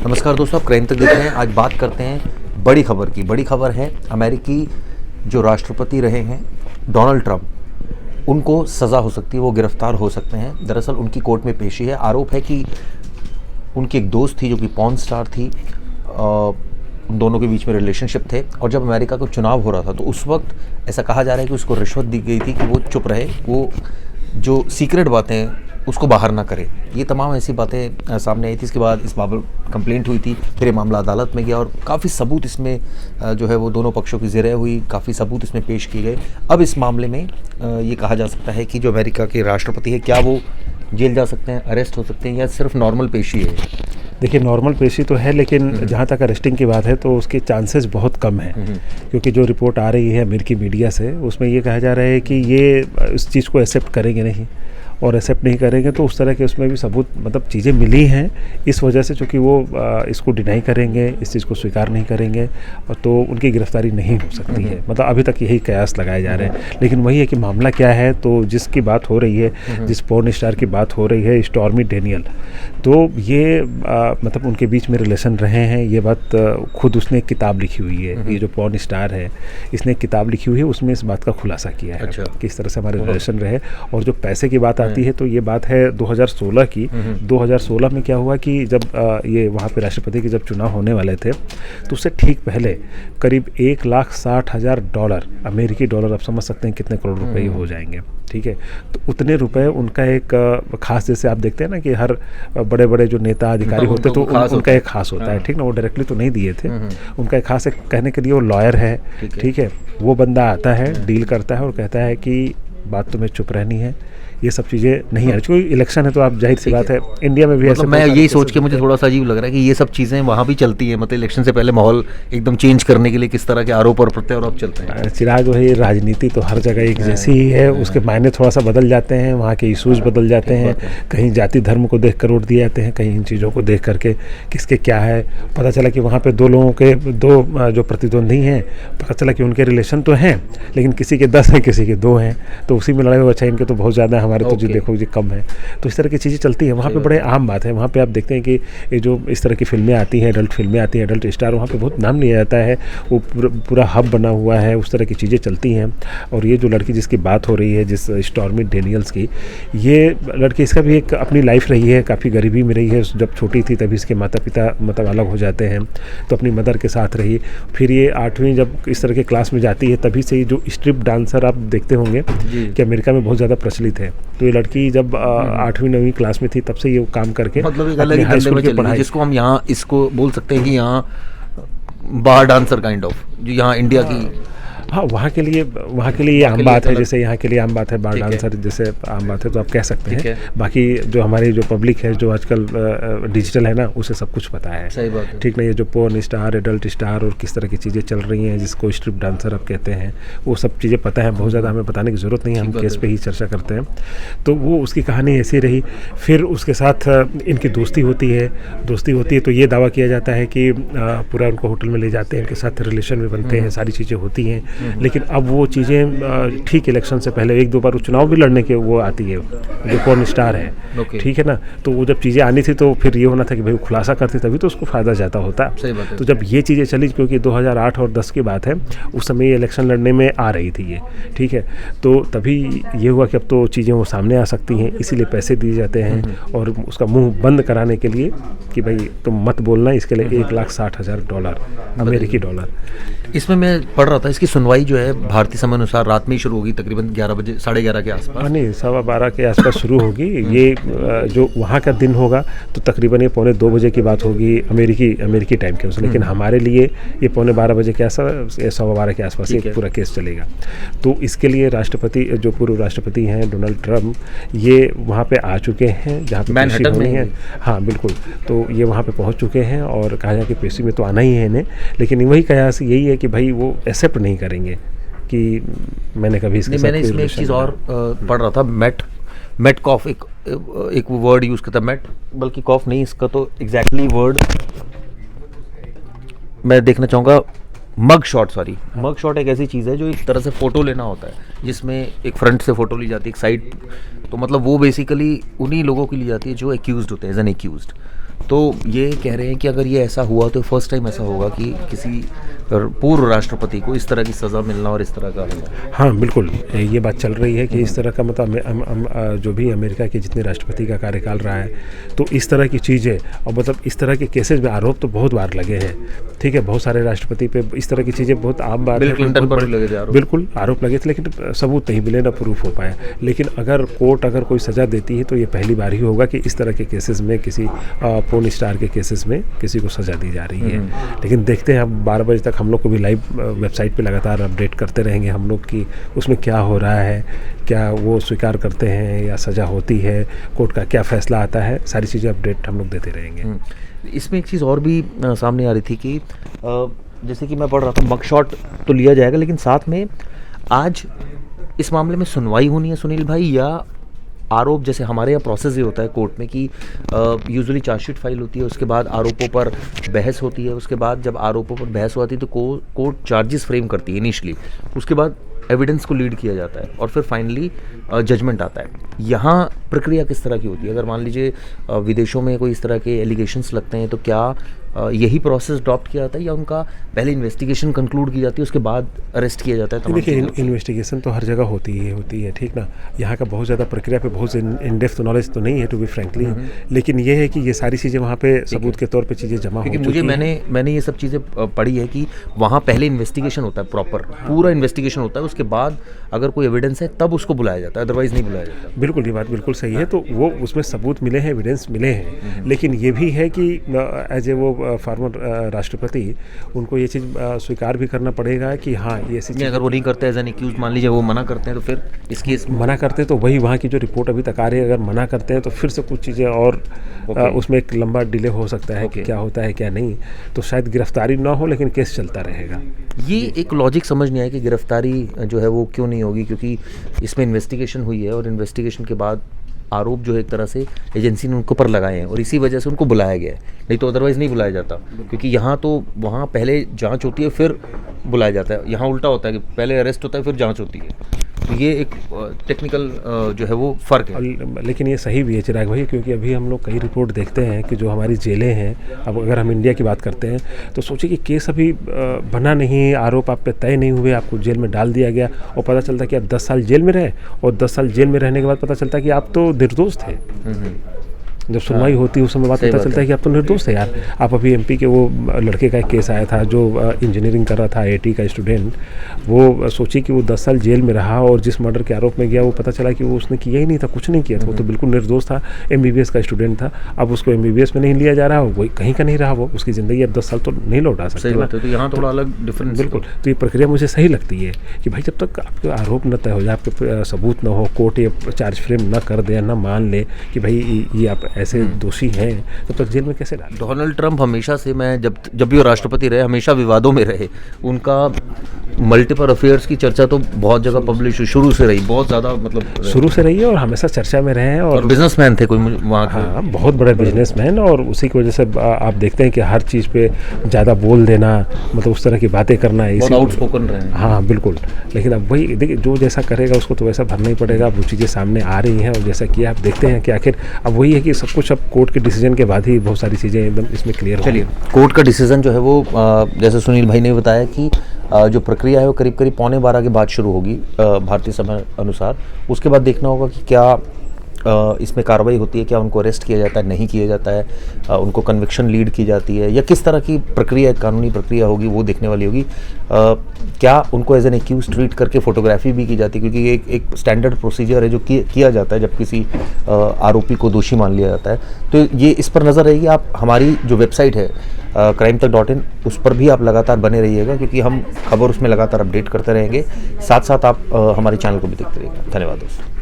नमस्कार दोस्तों, आप क्राइम तक देख रहे हैं। आज बात करते हैं बड़ी खबर की। बड़ी खबर है अमेरिकी जो राष्ट्रपति रहे हैं डोनाल्ड ट्रंप, उनको सज़ा हो सकती है, वो गिरफ्तार हो सकते हैं। दरअसल उनकी कोर्ट में पेशी है। आरोप है कि उनकी एक दोस्त थी जो कि पॉर्न स्टार थी, उन दोनों के बीच में रिलेशनशिप थे और जब अमेरिका का चुनाव हो रहा था तो उस वक्त ऐसा कहा जा रहा है कि उसको रिश्वत दी गई थी कि वो चुप रहे, वो जो सीक्रेट बातें उसको बाहर ना करे। ये तमाम ऐसी बातें सामने आई थी। इसके बाद इस बाबत कंप्लेंट हुई थी, फिर ये मामला अदालत में गया और काफ़ी सबूत इसमें जो है वो दोनों पक्षों की ज़िरह हुई, काफ़ी सबूत इसमें पेश किए गए। अब इस मामले में ये कहा जा सकता है कि जो अमेरिका के राष्ट्रपति है, क्या वो जेल जा सकते हैं, अरेस्ट हो सकते हैं, या सिर्फ नॉर्मल पेशी है? देखिए, नॉर्मल पेशी तो है, लेकिन जहाँ तक अरेस्टिंग की बात है तो उसके चांसेस बहुत कम हैं, क्योंकि जो रिपोर्ट आ रही है अमेरिकी मीडिया से उसमें ये कहा जा रहा है कि ये इस चीज़ को एक्सेप्ट करेंगे नहीं, और एक्सेप्ट नहीं करेंगे तो उस तरह के उसमें भी सबूत मतलब चीज़ें मिली हैं इस वजह से, चूँकि वो इसको डिनाई करेंगे, इस चीज़ को स्वीकार नहीं करेंगे, और तो उनकी गिरफ्तारी नहीं हो सकती है। मतलब अभी तक यही कयास लगाए जा रहे हैं। लेकिन वही है कि मामला क्या है, तो जिसकी बात हो रही है, जिस पॉर्न स्टार की बात हो रही है, स्टॉर्मी डेनियल, तो ये मतलब उनके बीच में रिलेशन रहे हैं। ये बात खुद उसने एक किताब लिखी हुई है, ये जो पॉर्न स्टार है इसने एक किताब लिखी हुई है, उसमें इस बात का खुलासा किया है। अच्छा। किस तरह से हमारे रिलेशन रहे। और जो पैसे की बात आती है तो ये बात है 2016 की। 2016 में क्या हुआ कि जब ये वहाँ पे राष्ट्रपति के जब चुनाव होने वाले थे तो उससे ठीक पहले करीब $1,60,000 अमेरिकी डॉलर, आप समझ सकते हैं कितने करोड़ रुपए हो जाएंगे, ठीक है। तो उतने रुपए उनका एक खास, जैसे आप देखते हैं ना कि हर बड़े बड़े जो नेता अधिकारी होते तो उनका एक खास होता है, ठीक ना। वो डायरेक्टली तो नहीं दिए थे, उनका एक खास, एक कहने के लिए वो लॉयर है, ठीक है। वो बंदा आता है, डील करता है और कहता है कि बात तुम्हें चुप रहनी है, ये सब चीज़ें नहीं है। क्योंकि इलेक्शन है तो आप जाहिर सी बात है इंडिया में भी ऐसे, मैं यही सोच के मुझे थोड़ा सा अजीब लग रहा है कि ये सब चीज़ें वहाँ भी चलती हैं। मतलब इलेक्शन से पहले माहौल एकदम चेंज करने के लिए किस तरह के आरोप और प्रत्यारोप चलते हैं। चिराग, वही राजनीति तो हर जगह एक जैसी ही है, उसके मायने थोड़ा सा बदल जाते हैं, वहाँ के इशूज़ बदल जाते हैं। कहीं जाति धर्म को देख कर वोट दिए जाते हैं, कहीं इन चीज़ों को देख करके किसके क्या है। पता चला कि वहाँ पर दो लोगों के, दो जो प्रतिद्वंदी हैं, पता चला कि उनके रिलेशन तो हैं लेकिन किसी के 10 हैं, किसी के 2 हैं, तो उसी में लड़ाई हो। अच्छा, इनके तो बहुत ज़्यादा, हमारे तो जी देखो कम है। तो इस तरह की चीज़ें चलती हैं वहाँ पे, बड़े आम बात है। वहाँ पे आप देखते हैं कि ये जो इस तरह की फिल्में आती हैं, एडल्ट फिल्में आती हैं, एडल्ट स्टार, वहाँ पे बहुत नाम लिया जाता है। वो पूरा हब बना हुआ है, उस तरह की चीज़ें चलती हैं। और ये जो लड़की जिसकी बात हो रही है, जिस स्टॉर्मी डेनियल्स की, ये लड़की, इसका भी एक अपनी लाइफ रही है, काफ़ी गरीबी में रही है। जब छोटी थी तभी इसके माता पिता मतलब अलग हो जाते हैं, तो अपनी मदर के साथ रही। फिर ये 8वीं जब इस तरह के क्लास में जाती है, तभी से जो स्ट्रिप डांसर आप देखते होंगे कि अमेरिका में बहुत ज़्यादा प्रचलित है। तो ये लड़की जब 8वीं 9वीं क्लास में थी तब से ये काम करके, मतलब एक अलग हाई स्कूल की पढ़ाई, जिसको हम यहाँ इसको बोल सकते हैं कि यहाँ बार डांसर काइंड ऑफ, जो यहाँ इंडिया की, हाँ, वहाँ के लिए आम बात है। जैसे यहाँ के लिए आम बात है बार डांसर, जैसे आम बात है तो आप कह सकते हैं। बाकी जो हमारी जो पब्लिक है, जो आजकल डिजिटल है ना, उसे सब कुछ पता है। सही बात है, ठीक नहीं है। जो पोर्न स्टार, एडल्ट स्टार और किस तरह की चीज़ें चल रही हैं, जिसको स्ट्रिप डांसर अब कहते हैं, वो सब चीज़ें पता है। बहुत ज़्यादा हमें बताने की ज़रूरत नहीं है, हम केस पे ही चर्चा करते हैं। तो वो उसकी कहानी ऐसी रही। फिर उसके साथ इनकी दोस्ती होती है तो ये दावा किया जाता है कि पूरा उनको होटल में ले जाते हैं, इनके साथ रिलेशन में बनते हैं, सारी चीज़ें होती हैं। लेकिन अब वो चीज़ें ठीक इलेक्शन से पहले 1-2 बार चुनाव भी लड़ने के वो आती है, जो पॉर्न स्टार है, ठीक है ना। तो वो जब चीज़ें आनी थी तो फिर ये होना था कि भाई वो खुलासा करती, तभी तो उसको फ़ायदा ज़्यादा होता। तो जब ये चीज़ें चली, क्योंकि 2008 और 10 की बात है, उस समय ये इलेक्शन लड़ने में आ रही थी ये, ठीक है। तो तभी ये हुआ कि अब तो चीज़ें वो सामने आ सकती हैं, इसीलिए पैसे दिए जाते हैं और उसका मुँह बंद कराने के लिए कि भाई तुम मत बोलना, इसके लिए $1,60,000 अमेरिकी डॉलर। इसमें मैं पढ़ रहा था, इसकी सुनवाई जो है भारतीय समय अनुसार रात में ही शुरू होगी, तकरीबन 11 बजे, 11:30 के आसपास। नहीं, 12:15 के आसपास शुरू होगी। ये जो वहाँ का दिन होगा तो तकरीबन ये 1:45 बजे की बात होगी अमेरिकी टाइम के अनुसार। लेकिन हमारे लिए ये 11:15 बजे के आसपास, 12:15 के आसपास ये पूरा केस चलेगा। तो इसके लिए राष्ट्रपति, जो पूर्व राष्ट्रपति हैं डोनाल्ड ट्रंप, ये वहाँ पे आ चुके हैं जहाँ पे पेशी होनी है। हाँ बिल्कुल, तो ये वहाँ पे पहुँच चुके हैं और कहा जाए कि पेशी में तो आना ही है इन्हें। लेकिन वही कयास यही है कि भाई वो एक्सेप्ट नहीं करेंगे कि मैंने कभी इसके साथ, मैंने इसमें एक चीज़ और पढ़ रहा था, मेट कॉफ, एक वर्ड यूज़ करता है, मेट, बल्कि कॉफ नहीं, इसका तो एग्जैक्टली वर्ड मैं देखना चाहूँगा। मग शॉट एक ऐसी चीज़ है जो एक तरह से फ़ोटो लेना होता है, जिसमें एक फ्रंट से फ़ोटो ली जाती है, एक साइड, तो मतलब वो बेसिकली उन्हीं लोगों की ली जाती है जो एक्यूज्ड होते हैं, एज एन एक्यूज्ड। तो ये कह रहे हैं कि अगर ये ऐसा हुआ तो फर्स्ट टाइम ऐसा होगा कि किसी पूर्व राष्ट्रपति को इस तरह की सज़ा मिलना और इस तरह का होना। हाँ बिल्कुल, ये बात चल रही है कि इस तरह का मतलब जो भी अमेरिका के जितने राष्ट्रपति का कार्यकाल रहा है, तो इस तरह की चीज़ें और मतलब इस तरह के केसेस में आरोप तो बहुत बार लगे हैं। ठीक है, बहुत सारे राष्ट्रपति पे इस तरह की चीज़ें बहुत आम बात है। क्लिंटन पर लगे थे आरोप। बिल्कुल आरोप लगे थे, लेकिन सबूत नहीं मिले, ना प्रूफ हो पाया। लेकिन अगर कोर्ट अगर कोई सज़ा देती है तो ये पहली बार ही होगा कि इस तरह के केसेस में, किसी पोर्न स्टार के केसेस में किसी को सज़ा दी जा रही है। लेकिन देखते हैं, अब 12 बजे तक हम लोग को भी लाइव वेबसाइट पे लगातार अपडेट करते रहेंगे हम लोग कि उसमें क्या हो रहा है, क्या वो स्वीकार करते हैं या सज़ा होती है, कोर्ट का क्या फैसला आता है, सारी चीज़ें अपडेट हम लोग देते रहेंगे। इसमें एक चीज़ और भी सामने आ रही थी कि जैसे कि मैं पढ़ रहा था, मगशॉट तो लिया जाएगा, लेकिन साथ में आज इस मामले में सुनवाई होनी है सुनील भाई, या आरोप, जैसे हमारे यहाँ प्रोसेस ये होता है कोर्ट में कि यूजुअली चार्जशीट फाइल होती है, उसके बाद आरोपों पर बहस होती है, उसके बाद जब आरोपों पर बहस होती है तो कोर्ट चार्जेस फ्रेम करती है इनिशियली, उसके बाद एविडेंस को लीड किया जाता है और फिर फाइनली जजमेंट आता है। यहाँ प्रक्रिया किस तरह की होती है? अगर मान लीजिए विदेशों में कोई इस तरह के एलिगेशंस लगते हैं तो क्या यही प्रोसेस अडॉप्ट किया जाता है या उनका पहले इन्वेस्टिगेशन कंक्लूड की जाती है उसके बाद अरेस्ट किया जाता है? देखिए, इन्वेस्टिगेशन तो हर जगह होती है, ठीक ना। यहाँ का बहुत ज़्यादा प्रक्रिया पे बहुत इन डेप्थ नॉलेज तो नहीं है, टू बी फ्रैंकली, लेकिन ये है कि ये सारी चीज़ें वहाँ पे सबूत के तौर पे चीज़ें जमा हो चुकी हैं। मैंने ये सब चीज़ें पढ़ी है कि वहाँ पहले इन्वेस्टिगेशन होता है, प्रॉपर पूरा इन्वेस्टिगेशन होता है, उसके बाद अगर कोई एविडेंस है तब उसको बुलाया जाता है, अदरवाइज नहीं बुलाया जाता। बिल्कुल, ये बात बिल्कुल सही है। तो वो उसमें सबूत मिले हैं, एविडेंस मिले हैं, लेकिन ये भी है कि एज ए वो फॉर्मर राष्ट्रपति उनको ये चीज़ स्वीकार भी करना पड़ेगा कि हाँ, ये ऐसी अगर वो नहीं करते एज एन एक्यूज, मान लीजिए वो मना करते हैं तो फिर इस केस मना करते हैं तो वही वहाँ की जो रिपोर्ट अभी तक आ रही है, अगर मना करते हैं तो फिर से कुछ चीज़ें और उसमें एक लंबा डिले हो सकता है कि क्या होता है क्या नहीं, तो शायद गिरफ्तारी ना हो लेकिन केस चलता रहेगा। ये एक लॉजिक समझ नहीं आया कि गिरफ्तारी जो है वो क्यों नहीं होगी, क्योंकि इसमें इन्वेस्टिगेशन हुई है और इन्वेस्टिगेशन के बाद आरोप जो है एक तरह से एजेंसी ने उनके ऊपर लगाए हैं और इसी वजह से उनको बुलाया गया है, नहीं तो अदरवाइज़ नहीं बुलाया जाता। क्योंकि यहाँ तो वहाँ पहले जांच होती है फिर बुलाया जाता है, यहाँ उल्टा होता है कि पहले अरेस्ट होता है फिर जांच होती है। तो ये एक टेक्निकल जो है वो फ़र्क है। लेकिन ये सही भी है चिराग भाई, क्योंकि अभी हम लोग कई रिपोर्ट देखते हैं कि जो हमारी जेलें हैं, अब अगर हम इंडिया की बात करते हैं तो सोचिए कि केस अभी बना नहीं, आरोप आप पे तय नहीं हुए, आपको जेल में डाल दिया गया और पता चलता कि आप 10 साल जेल में रहे और 10 साल जेल में रहने के बाद पता चलता कि आप तो निर्दोष थे। जब सुनवाई होती है उस समय बात पता चलता है कि आप तो निर्दोष है यार। आप अभी एमपी के वो लड़के का एक केस आया था जो इंजीनियरिंग कर रहा था, आईआईटी का स्टूडेंट, वो सोची कि वो 10 साल जेल में रहा और जिस मर्डर के आरोप में गया वो पता चला कि वो उसने किया ही नहीं था, कुछ नहीं किया था, वो तो बिल्कुल निर्दोष था, एमबीबीएस का स्टूडेंट था। अब उसको एमबीबीएस में नहीं लिया जा रहा, वो कहीं का नहीं रहा, वो उसकी ज़िंदगी अब 10 साल तो नहीं लौटा सकते ना। तो यहाँ थोड़ा अलग डिफरेंस। बिल्कुल, तो ये प्रक्रिया मुझे सही लगती है कि भाई जब तक आपके आरोप न तय हो जाए, आपके सबूत न हो, कोर्ट ये चार्ज फ्रेम न कर दे, न मान ले कि भाई ये आप ऐसे दोषी हैं, तब तक जेल में कैसे डालें। डोनाल्ड ट्रंप हमेशा से, मैं जब भी वो राष्ट्रपति रहे, हमेशा विवादों में रहे। उनका मल्टीपल अफेयर्स की चर्चा तो बहुत जगह पब्लिश शुरू से रही, बहुत ज़्यादा, मतलब शुरू से रही है और हमेशा चर्चा में रहे हैं। और बिजनेसमैन थे कोई वहाँ के। हाँ, बहुत बड़े बिजनेसमैन, और उसी की वजह से आप देखते हैं कि हर चीज़ पे ज़्यादा बोल देना, मतलब उस तरह की बातें करना, बहुत आउटस्पोकन रहे हैं। हाँ बिल्कुल, लेकिन अब वही देखिए, जो जैसा करेगा उसको तो वैसा भरना ही पड़ेगा। वो चीज़ें सामने आ रही हैं और जैसा किया आप देखते हैं कि आखिर अब वही है कि सब कुछ अब कोर्ट के डिसीजन के बाद ही बहुत सारी चीज़ें एकदम इसमें क्लियर। चलिए, कोर्ट का डिसीजन जो है वो जैसे सुनील भाई ने बताया कि जो प्रक्रिया है वो करीब 11:15 के बाद शुरू होगी भारतीय समय अनुसार। उसके बाद देखना होगा कि क्या इसमें कार्रवाई होती है, क्या उनको अरेस्ट किया जाता है, नहीं किया जाता है, उनको कन्विक्शन लीड की जाती है, या किस तरह की प्रक्रिया, कानूनी प्रक्रिया होगी, वो देखने वाली होगी। क्या उनको एज एन एक्यूज ट्रीट करके फोटोग्राफी भी की जाती है, क्योंकि ये एक स्टैंडर्ड प्रोसीजर है जो किया जाता है जब किसी आरोपी को दोषी मान लिया जाता है। तो ये इस पर नज़र रहेगी। आप हमारी जो वेबसाइट है crimetak.in, उस पर भी आप लगातार बने रहिएगा, क्योंकि हम खबर उसमें लगातार अपडेट करते रहेंगे। साथ साथ आप हमारे चैनल को भी देखते रहिएगा। धन्यवाद दोस्तों।